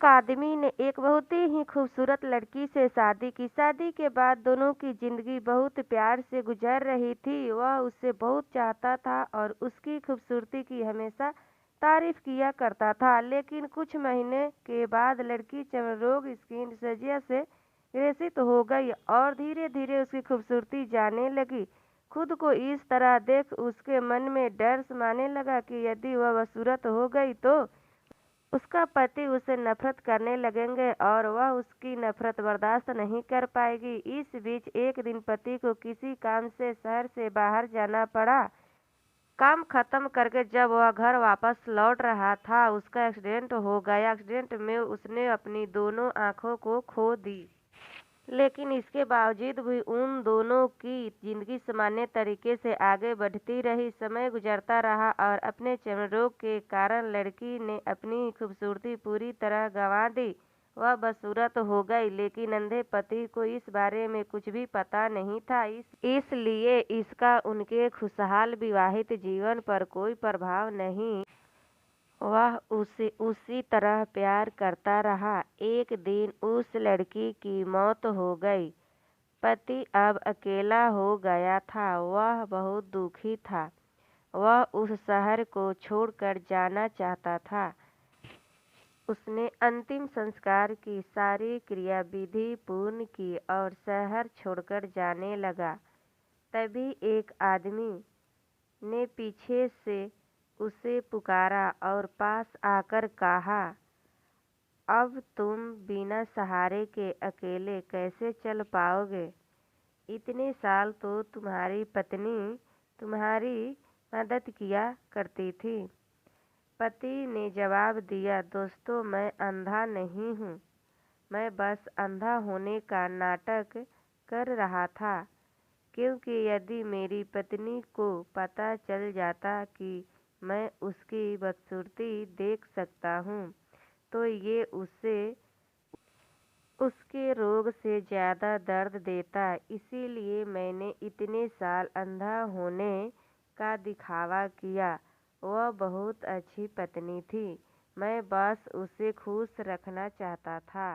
एक आदमी ने एक बहुत ही खूबसूरत लड़की से शादी की। शादी के बाद दोनों की जिंदगी बहुत प्यार से गुजर रही थी। वह उसे बहुत चाहता था और उसकी खूबसूरती की हमेशा तारीफ किया करता था। लेकिन कुछ महीने के बाद लड़की चर्म रोग स्किन डिजीज से ग्रसित हो गई और धीरे धीरे उसकी खूबसूरती जाने लगी। खुद को इस तरह देख उसके मन में डर समाने लगा कि यदि वह बदसूरत हो गई तो उसका पति उसे नफरत करने लगेंगे और वह उसकी नफरत बर्दाश्त नहीं कर पाएगी। इस बीच एक दिन पति को किसी काम से शहर से बाहर जाना पड़ा। काम खत्म करके जब वह घर वापस लौट रहा था, उसका एक्सीडेंट हो गया। एक्सीडेंट में उसने अपनी दोनों आंखों को खो दी। लेकिन इसके बावजूद भी उन दोनों की जिंदगी सामान्य तरीके से आगे बढ़ती रही। समय गुजरता रहा और अपने चर्म रोग के कारण लड़की ने अपनी खूबसूरती पूरी तरह गंवा दी। वह बदसूरत हो गई, लेकिन अंधे पति को इस बारे में कुछ भी पता नहीं था। इसलिए इसका उनके खुशहाल विवाहित जीवन पर कोई प्रभाव नहीं। वह उसे उसी तरह प्यार करता रहा। एक दिन उस लड़की की मौत हो गई। पति अब अकेला हो गया था। वह बहुत दुखी था। वह उस शहर को छोड़कर जाना चाहता था। उसने अंतिम संस्कार की सारी क्रियाविधि पूर्ण की और शहर छोड़कर जाने लगा। तभी एक आदमी ने पीछे से उसे पुकारा और पास आकर कहा, अब तुम बिना सहारे के अकेले कैसे चल पाओगे? इतने साल तो तुम्हारी पत्नी तुम्हारी मदद किया करती थी। पति ने जवाब दिया, दोस्तों, मैं अंधा नहीं हूँ। मैं बस अंधा होने का नाटक कर रहा था, क्योंकि यदि मेरी पत्नी को पता चल जाता कि मैं उसकी बदसूरती देख सकता हूँ, तो ये उसे उसके रोग से ज़्यादा दर्द देता। इसीलिए मैंने इतने साल अंधा होने का दिखावा किया। वह बहुत अच्छी पत्नी थी। मैं बस उसे खुश रखना चाहता था।